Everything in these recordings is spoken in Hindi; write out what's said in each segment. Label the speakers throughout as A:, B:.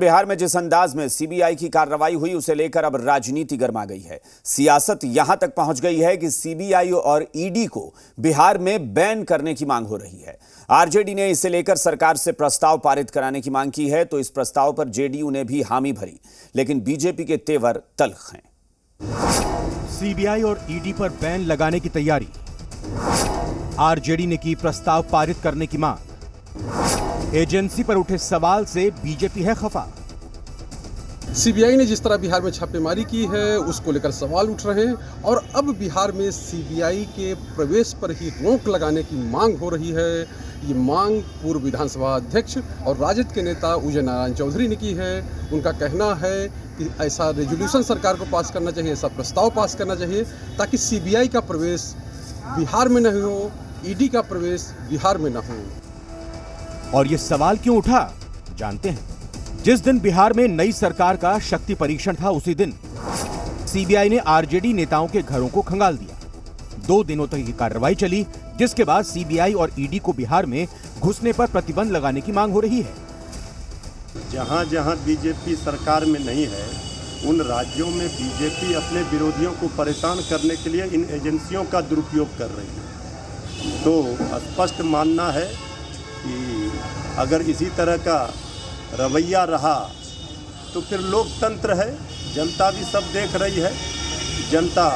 A: बिहार में जिस अंदाज में सीबीआई की कार्रवाई हुई उसे लेकर अब राजनीति गर्मा गई है। सियासत यहां तक पहुंच गई है कि सीबीआई और ईडी को बिहार में बैन करने की मांग हो रही है। आरजेडी ने इसे लेकर सरकार से प्रस्ताव पारित कराने की मांग की है, तो इस प्रस्ताव पर जेडीयू ने भी हामी भरी, लेकिन बीजेपी के तेवर तल्ख हैं।
B: सीबीआई और ईडी पर बैन लगाने की तैयारी, आरजेडी ने की प्रस्ताव पारित करने की मांग। एजेंसी पर उठे सवाल से बीजेपी है खफा।
C: सीबीआई ने जिस तरह बिहार में छापेमारी की है उसको लेकर सवाल उठ रहे हैं और अब बिहार में सीबीआई के प्रवेश पर ही रोक लगाने की मांग हो रही है। ये मांग पूर्व विधानसभा अध्यक्ष और राजद के नेता उदय नारायण चौधरी ने की है। उनका कहना है कि ऐसा रेजोल्यूशन सरकार को पास करना चाहिए, ऐसा प्रस्ताव पास करना चाहिए ताकि सीबीआई का प्रवेश बिहार में न हो, ईडी का प्रवेश बिहार में न हो।
B: और ये सवाल क्यों उठा, जानते हैं। जिस दिन बिहार में नई सरकार का शक्ति परीक्षण था, उसी दिन सीबीआई ने आरजेडी नेताओं के घरों को खंगाल दिया। 2 दिनों तक ये कार्रवाई चली, जिसके बाद सीबीआई और ईडी को बिहार में घुसने पर प्रतिबंध लगाने की मांग हो रही है।
D: जहां जहां बीजेपी सरकार में नहीं है, उन राज्यों में बीजेपी अपने विरोधियों को परेशान करने के लिए इन एजेंसियों का दुरुपयोग कर रही है। तो स्पष्ट मानना है कि अगर इसी तरह का रवैया रहा तो फिर लोकतंत्र है, जनता भी सब देख रही है, जनता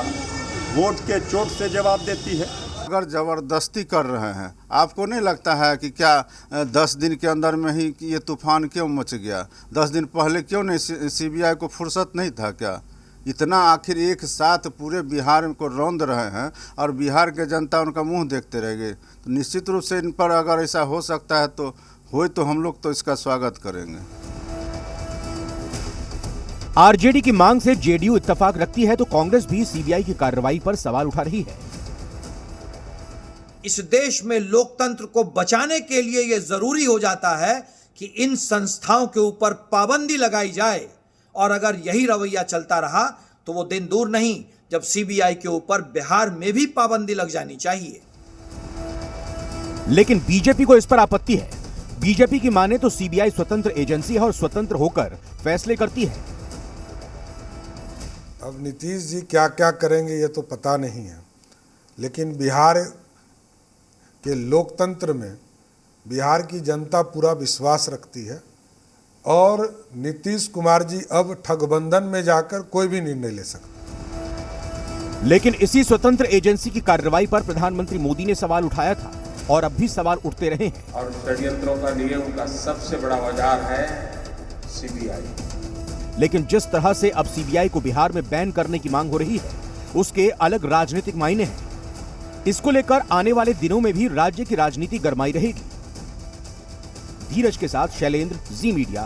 D: वोट के चोट से जवाब देती है।
E: अगर ज़बरदस्ती कर रहे हैं, आपको नहीं लगता है कि क्या 10 दिन के अंदर में ही ये तूफान क्यों मच गया? 10 दिन पहले क्यों नहीं सीबीआई को फुर्सत नहीं था क्या? इतना आखिर एक साथ पूरे बिहार को रौंद रहे हैं और बिहार के जनता उनका मुंह देखते रह गए, तो निश्चित रूप से इन पर अगर ऐसा हो सकता है तो हम लोग तो इसका स्वागत करेंगे।
B: आरजेडी की मांग से जेडीयू इत्तेफाक रखती है, तो कांग्रेस भी सीबीआई की कार्रवाई पर सवाल उठा रही है।
F: इस देश में लोकतंत्र को बचाने के लिए यह जरूरी हो जाता है कि इन संस्थाओं के ऊपर पाबंदी लगाई जाए, और अगर यही रवैया चलता रहा तो वो दिन दूर नहीं जब सीबीआई के ऊपर बिहार में भी पाबंदी लग जानी चाहिए।
B: लेकिन बीजेपी को इस पर आपत्ति है। बीजेपी की माने तो सीबीआई स्वतंत्र एजेंसी है और स्वतंत्र होकर फैसले करती है।
G: अब नीतीश जी क्या क्या करेंगे ये तो पता नहीं है, लेकिन बिहार के लोकतंत्र में बिहार की जनता पूरा विश्वास रखती है और नीतीश कुमार जी अब ठगबंधन में जाकर कोई भी निर्णय ले सकते।
B: लेकिन इसी स्वतंत्र एजेंसी की कार्रवाई पर प्रधानमंत्री मोदी ने सवाल उठाया था और अब भी सवाल उठते रहे हैं।
H: और षड्यंत्रों का लिए उनका सबसे बड़ा औजार है सीबीआई।
B: लेकिन जिस तरह से अब सीबीआई को बिहार में बैन करने की मांग हो रही है, उसके अलग राजनीतिक मायने हैं। इसको लेकर आने वाले दिनों में भी राज्य की राजनीति गरमाई रहेगी। धीरज के साथ शैलेंद्र, जी मीडिया,